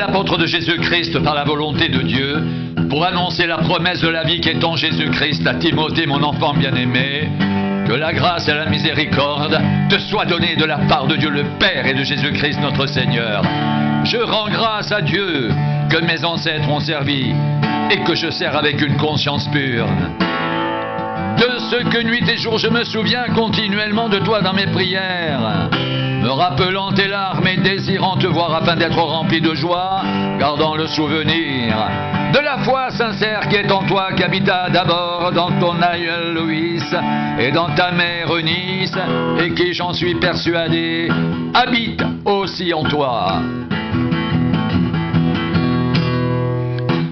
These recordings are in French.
l'apôtre de Jésus-Christ par la volonté de Dieu, pour annoncer la promesse de la vie qui est en Jésus-Christ à Timothée, mon enfant bien-aimé. Que la grâce et la miséricorde te soient données de la part de Dieu le Père et de Jésus-Christ notre Seigneur. Je rends grâce à Dieu que mes ancêtres ont servi et que je sers avec une conscience pure. De ce que nuit et jour je me souviens continuellement de toi dans mes prières, me rappelant tes larmes et désirant te voir afin d'être rempli de joie, gardant le souvenir de la foi sincère qui est en toi, qui habita d'abord dans ton aïeul Louis et dans ta mère Eunice, et qui, j'en suis persuadé, habite aussi en toi.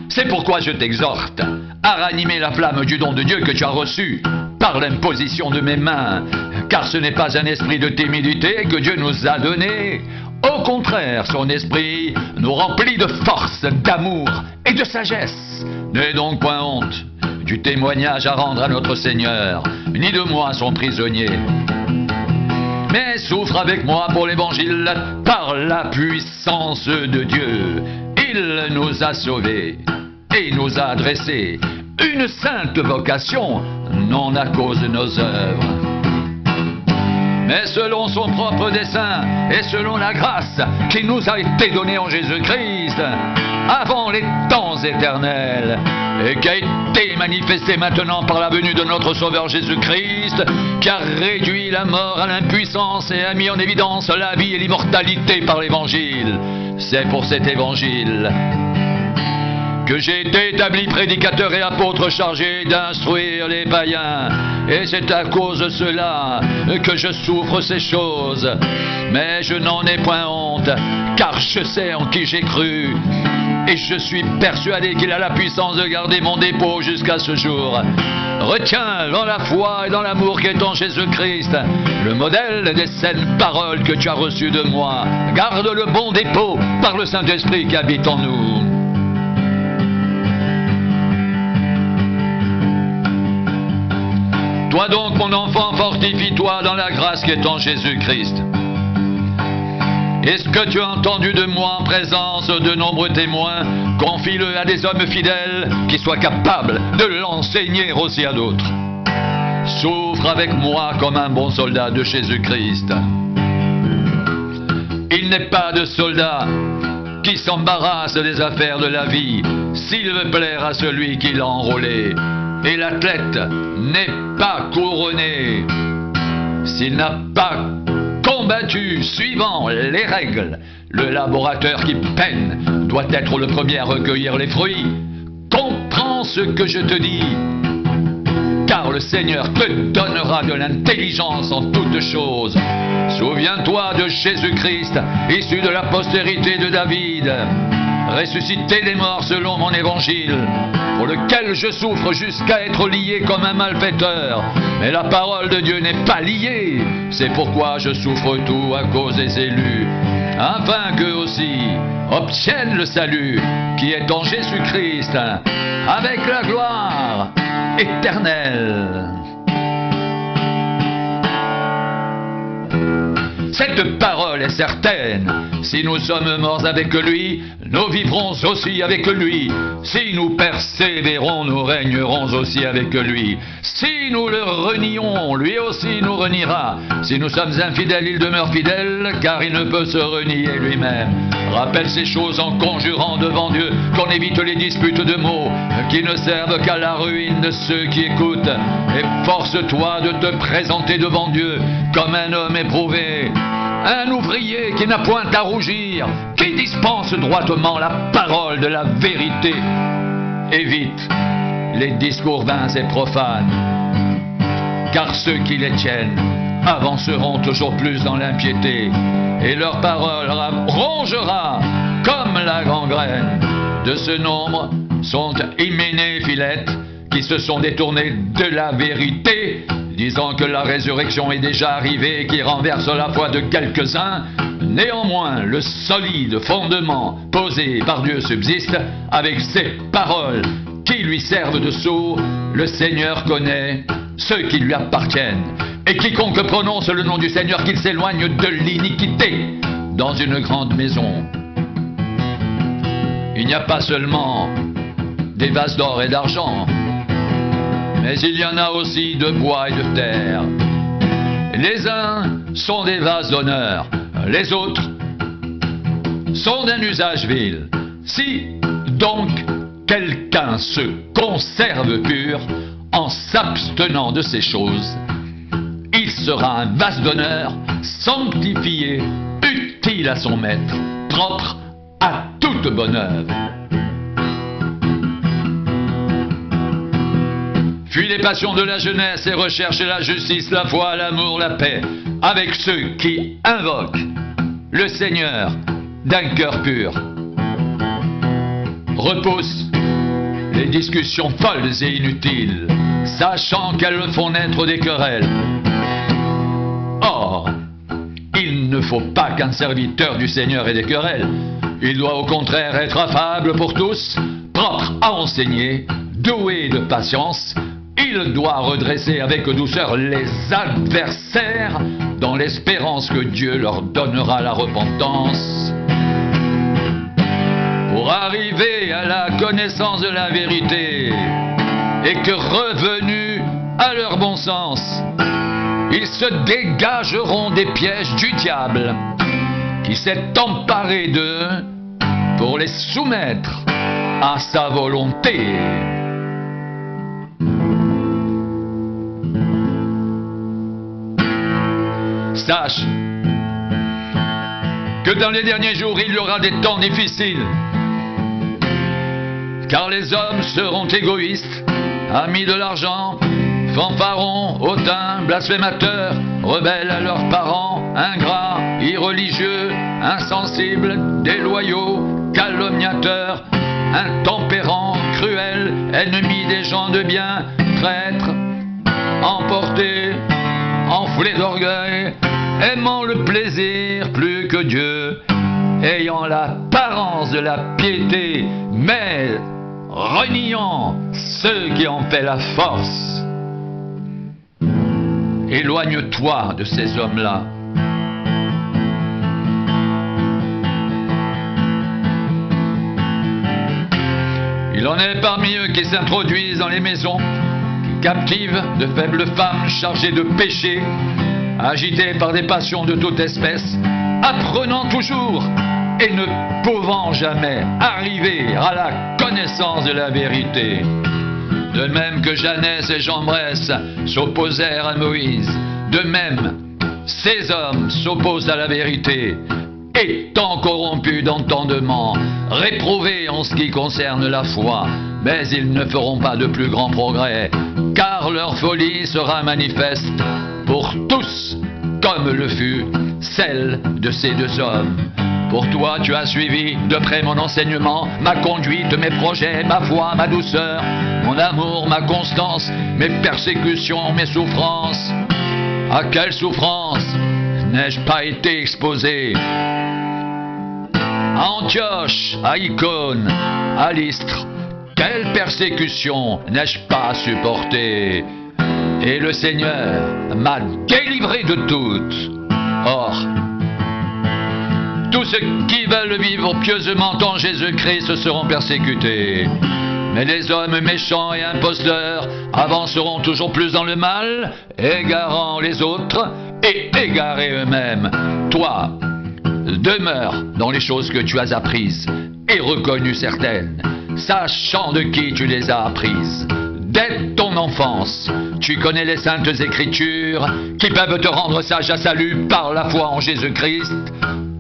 C'est pourquoi je t'exhorte à ranimer la flamme du don de Dieu que tu as reçu par l'imposition de mes mains, car ce n'est pas un esprit de timidité que Dieu nous a donné. Au contraire, son esprit nous remplit de force, d'amour et de sagesse. N'aie donc point honte du témoignage à rendre à notre Seigneur, ni de moi son prisonnier. Mais souffre avec moi pour l'Évangile par la puissance de Dieu. Il nous a sauvés et nous a adressé une sainte vocation, non à cause de nos œuvres, mais selon son propre dessein et selon la grâce qui nous a été donnée en Jésus-Christ avant les temps éternels, et qui a été manifestée maintenant par la venue de notre Sauveur Jésus-Christ, qui a réduit la mort à l'impuissance et a mis en évidence la vie et l'immortalité par l'Évangile. C'est pour cet Évangile que j'ai été établi prédicateur et apôtre chargé d'instruire les païens. Et c'est à cause de cela que je souffre ces choses. Mais je n'en ai point honte, car je sais en qui j'ai cru. Et je suis persuadé qu'il a la puissance de garder mon dépôt jusqu'à ce jour. Retiens dans la foi et dans l'amour qui est en Jésus-Christ le modèle des saines paroles que tu as reçues de moi. Garde le bon dépôt par le Saint-Esprit qui habite en nous. Toi donc, mon enfant, fortifie-toi dans la grâce qui est en Jésus-Christ. Et ce que tu as entendu de moi en présence de nombreux témoins, confie-le à des hommes fidèles qui soient capables de l'enseigner aussi à d'autres. Souffre avec moi comme un bon soldat de Jésus-Christ. Il n'est pas de soldat qui s'embarrasse des affaires de la vie s'il veut plaire à celui qui l'a enrôlé. Et l'athlète n'est pas couronné s'il n'a pas combattu suivant les règles. Le laborateur qui peine doit être le premier à recueillir les fruits. Comprends ce que je te dis, car le Seigneur te donnera de l'intelligence en toutes choses. Souviens-toi de Jésus-Christ, issu de la postérité de David, ressuscité des morts selon mon évangile, pour lequel je souffre jusqu'à être lié comme un malfaiteur. Mais la parole de Dieu n'est pas liée. C'est pourquoi je souffre tout à cause des élus, afin qu'eux aussi obtiennent le salut qui est en Jésus-Christ, avec la gloire éternelle. Cette parole est certaine. Si nous sommes morts avec lui, nous vivrons aussi avec lui. Si nous persévérons, nous régnerons aussi avec lui. Si nous le renions, lui aussi nous reniera. Si nous sommes infidèles, il demeure fidèle, car il ne peut se renier lui-même. Rappelle ces choses en conjurant devant Dieu qu'on évite les disputes de mots qui ne servent qu'à la ruine de ceux qui écoutent. Et force-toi de te présenter devant Dieu comme un homme éprouvé, un ouvrier qui n'a point à rougir, qui dispense droitement la parole de la vérité. Évite les discours vains et profanes, car ceux qui les tiennent avanceront toujours plus dans l'impiété, et leur parole rongera comme la gangrène. De ce nombre sont Hyménée et Philette, qui se sont détournés de la vérité, disant que la résurrection est déjà arrivée et qui renverse la foi de quelques-uns. Néanmoins, le solide fondement posé par Dieu subsiste avec ces paroles qui lui servent de sceau. Le Seigneur connaît ceux qui lui appartiennent, et quiconque prononce le nom du Seigneur, qu'il s'éloigne de l'iniquité. Dans une grande maison, il n'y a pas seulement des vases d'or et d'argent, mais il y en a aussi de bois et de terre. Les uns sont des vases d'honneur, les autres sont d'un usage vil. Si donc quelqu'un se conserve pur en s'abstenant de ces choses, il sera un vase d'honneur, sanctifié, utile à son maître, propre à toute bonne œuvre. Fuis les passions de la jeunesse et recherche la justice, la foi, l'amour, la paix, avec ceux qui invoquent le Seigneur d'un cœur pur. Repousse les discussions folles et inutiles, sachant qu'elles font naître des querelles. Or, il ne faut pas qu'un serviteur du Seigneur ait des querelles. Il doit au contraire être affable pour tous, propre à enseigner, doué de patience. Il doit redresser avec douceur les adversaires dans l'espérance que Dieu leur donnera la repentance. Pour arriver à la connaissance de la vérité et que revenus à leur bon sens, ils se dégageront des pièges du diable qui s'est emparé d'eux pour les soumettre à sa volonté. Sache que dans les derniers jours, il y aura des temps difficiles, car les hommes seront égoïstes, amis de l'argent, fanfarons, hautains, blasphémateurs, rebelles à leurs parents, ingrats, irreligieux, insensibles, déloyaux, calomniateurs, intempérants, cruels, ennemis des gens de bien, traîtres, emportés, enflés d'orgueil, aimant le plaisir plus que Dieu, ayant l'apparence de la piété, mais reniant ceux qui en fait la force. Éloigne-toi de ces hommes-là. Il en est parmi eux qui s'introduisent dans les maisons, qui captivent de faibles femmes chargées de péché, agitées par des passions de toute espèce, apprenant toujours et ne pouvant jamais arriver à la connaissance de la vérité. De même que Janès et Jambres s'opposèrent à Moïse, de même ces hommes s'opposent à la vérité, étant corrompus d'entendement, réprouvés en ce qui concerne la foi, mais ils ne feront pas de plus grands progrès, car leur folie sera manifeste pour tous, comme le fut celle de ces deux hommes. Pour toi, tu as suivi de près mon enseignement, ma conduite, mes projets, ma foi, ma douceur, mon amour, ma constance, mes persécutions, mes souffrances. À quelle souffrance n'ai-je pas été exposé? À Antioche, à Icône, à Lystre, quelle persécution n'ai-je pas supporté? Et le Seigneur m'a délivré de toutes. Or, tous ceux qui veulent vivre pieusement en Jésus-Christ seront persécutés. Mais les hommes méchants et imposteurs avanceront toujours plus dans le mal, égarant les autres et égarés eux-mêmes. Toi, demeure dans les choses que tu as apprises et reconnues certaines, sachant de qui tu les as apprises. Dès ton enfance, tu connais les saintes écritures qui peuvent te rendre sage à salut par la foi en Jésus-Christ.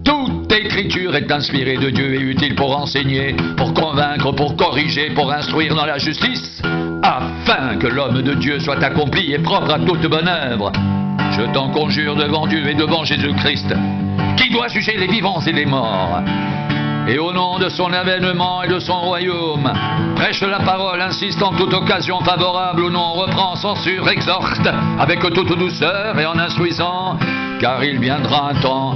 Toute écriture est inspirée de Dieu et utile pour enseigner, pour convaincre, pour corriger, pour instruire dans la justice, afin que l'homme de Dieu soit accompli et propre à toute bonne œuvre. Je t'en conjure devant Dieu et devant Jésus-Christ, qui doit juger les vivants et les morts. Et au nom de son avènement et de son royaume, prêche la parole, insiste en toute occasion favorable, où l'on reprend, censure, exhorte, avec toute douceur et en instruisant, car il viendra un temps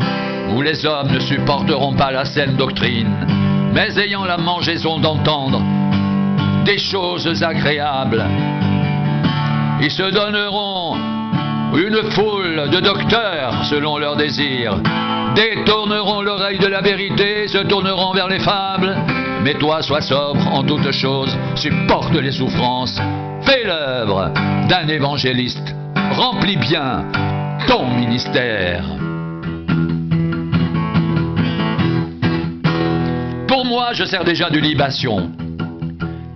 où les hommes ne supporteront pas la saine doctrine, mais ayant la mangeaison d'entendre des choses agréables, ils se donneront une foule de docteurs selon leurs désirs, détourneront l'oreille de la vérité, se tourneront vers les fables, Mais toi, sois sobre en toutes choses, supporte les souffrances, fais l'œuvre d'un évangéliste, remplis bien ton ministère. Pour moi, je sers déjà de libation.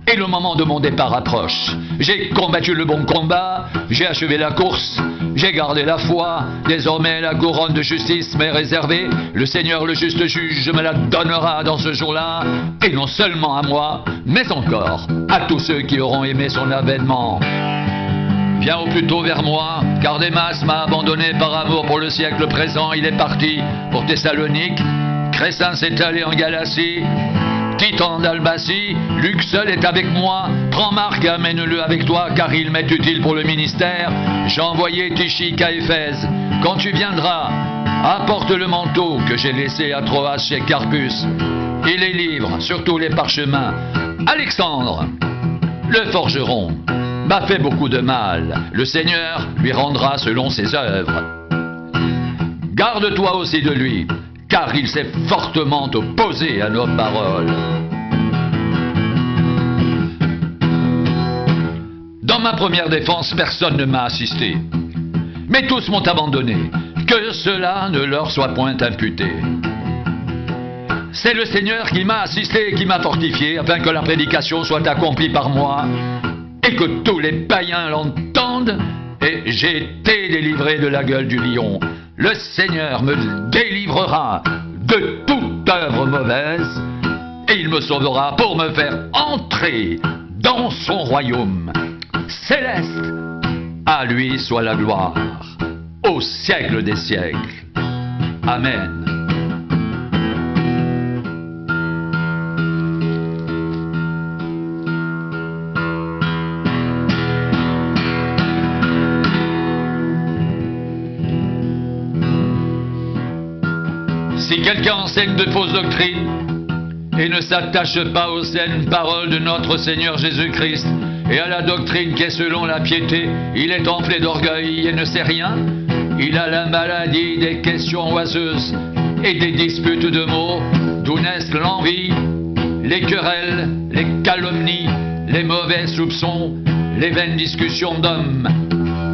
Et le moment de mon départ approche. J'ai combattu le bon combat, j'ai achevé la course, j'ai gardé la foi. Désormais, la couronne de justice m'est réservée. Le Seigneur, le juste juge, me la donnera dans ce jour-là. Et non seulement à moi, mais encore à tous ceux qui auront aimé son avènement. Viens au plus tôt vers moi, car Démas m'a abandonné par amour pour le siècle présent. Il est parti pour Thessalonique, Crescens s'est allé en Galatie, Titan d'Albatie, Luc seul est avec moi. Prends Marc, amène-le avec toi, car il m'est utile pour le ministère. J'ai envoyé Tychique à Éphèse. Quand tu viendras, apporte le manteau que j'ai laissé à Troas chez Carpus, et les livres, surtout les parchemins. Alexandre, le forgeron, m'a fait beaucoup de mal. Le Seigneur lui rendra selon ses œuvres. Garde-toi aussi de lui, car il s'est fortement opposé à nos paroles. Dans ma première défense, personne ne m'a assisté. Mais tous m'ont abandonné. Que cela ne leur soit point imputé. C'est le Seigneur qui m'a assisté et qui m'a fortifié, afin que la prédication soit accomplie par moi, et que tous les païens l'entendent, et j'ai été délivré de la gueule du lion. Le Seigneur me délivrera de toute œuvre mauvaise, et il me sauvera pour me faire entrer dans son royaume céleste. À lui soit la gloire, au siècle des siècles. Amen. Si quelqu'un enseigne de fausses doctrines et ne s'attache pas aux saines paroles de notre Seigneur Jésus-Christ et à la doctrine qui est selon la piété, il est enflé d'orgueil et ne sait rien. Il a la maladie des questions oiseuses et des disputes de mots, d'où naissent l'envie, les querelles, les calomnies, les mauvais soupçons, les vaines discussions d'hommes,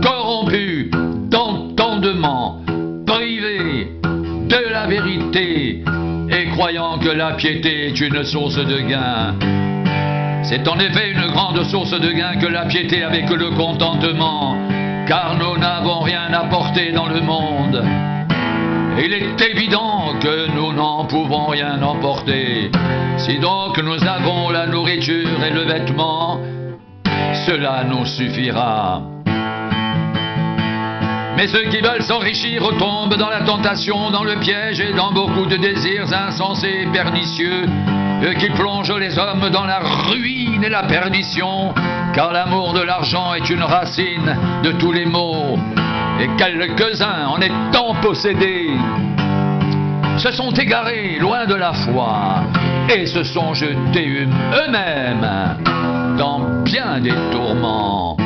corrompus d'entendement, privés de la vérité, et croyant que la piété est une source de gain. C'est en effet une grande source de gain que la piété avec le contentement, car nous n'avons rien apporté dans le monde. Il est évident que nous n'en pouvons rien emporter. Si donc nous avons la nourriture et le vêtement, cela nous suffira. Mais ceux qui veulent s'enrichir tombent dans la tentation, dans le piège et dans beaucoup de désirs insensés et pernicieux, qui plongent les hommes dans la ruine et la perdition, car l'amour de l'argent est une racine de tous les maux, et quelques-uns, en étant possédés, se sont égarés loin de la foi et se sont jetés eux-mêmes dans bien des tourments.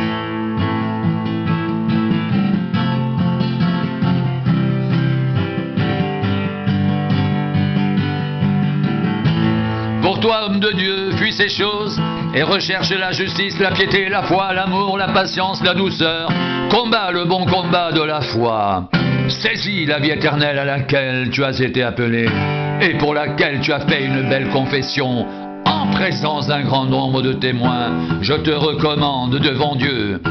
Pour toi, homme de Dieu, fuis ces choses et recherche la justice, la piété, la foi, l'amour, la patience, la douceur. Combat le bon combat de la foi. Saisis la vie éternelle à laquelle tu as été appelé et pour laquelle tu as fait une belle confession. En présence d'un grand nombre de témoins, je te recommande devant Dieu,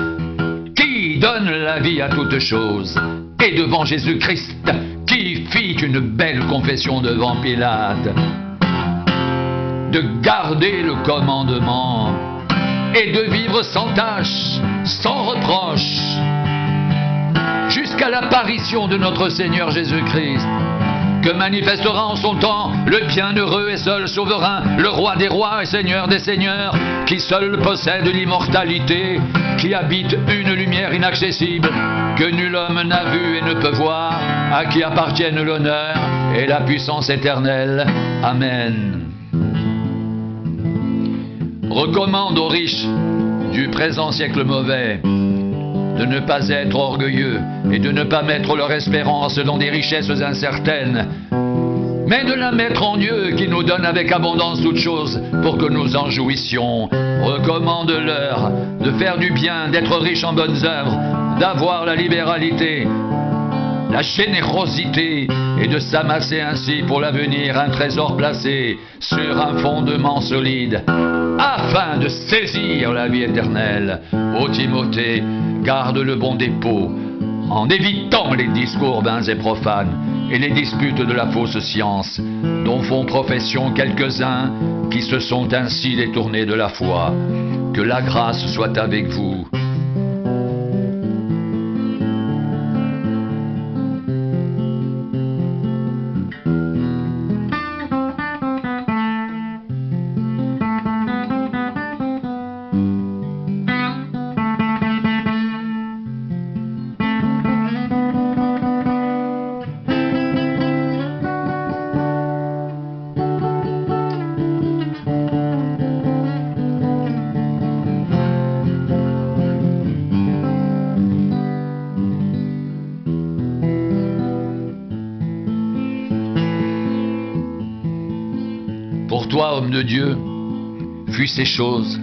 qui donne la vie à toutes choses, et devant Jésus-Christ, qui fit une belle confession devant Pilate, de garder le commandement et de vivre sans tâche, sans reproche, jusqu'à l'apparition de notre Seigneur Jésus-Christ, que manifestera en son temps le bienheureux et seul souverain, le roi des rois et seigneur des seigneurs, qui seul possède l'immortalité, qui habite une lumière inaccessible, que nul homme n'a vue et ne peut voir, à qui appartiennent l'honneur et la puissance éternelle. Amen. Recommande aux riches du présent siècle mauvais de ne pas être orgueilleux et de ne pas mettre leur espérance dans des richesses incertaines, mais de la mettre en Dieu qui nous donne avec abondance toutes choses pour que nous en jouissions. Recommande-leur de faire du bien, d'être riches en bonnes œuvres, d'avoir la libéralité, la générosité et de s'amasser ainsi pour l'avenir un trésor placé sur un fondement solide afin de saisir la vie éternelle. Ô Timothée, garde le bon dépôt en évitant les discours vains et profanes et les disputes de la fausse science dont font profession quelques-uns qui se sont ainsi détournés de la foi. Que la grâce soit avec vous. Pour toi, homme de Dieu, fuis ces choses.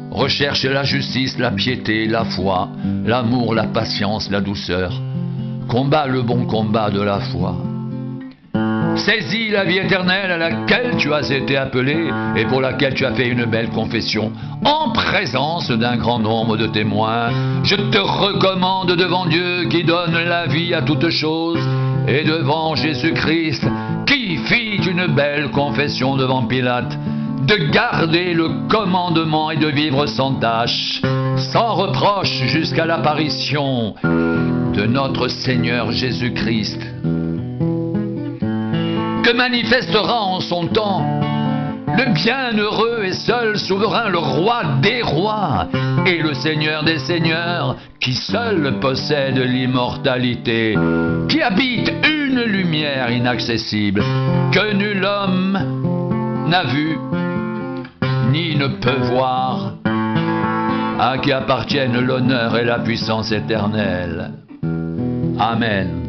Recherche la justice, la piété, la foi, l'amour, la patience, la douceur. Combat le bon combat de la foi. Saisis la vie éternelle à laquelle tu as été appelé et pour laquelle tu as fait une belle confession en présence d'un grand nombre de témoins. Je te recommande devant Dieu qui donne la vie à toutes choses et devant Jésus-Christ qui fit une belle confession devant Pilate, de garder le commandement et de vivre sans tâche, sans reproche jusqu'à l'apparition de notre Seigneur Jésus-Christ, que manifestera en son temps le bienheureux et seul souverain, le roi des rois et le Seigneur des seigneurs, qui seul possède l'immortalité, qui habite une lumière inaccessible que nul homme n'a vue ni ne peut voir, à qui appartiennent l'honneur et la puissance éternelle. Amen.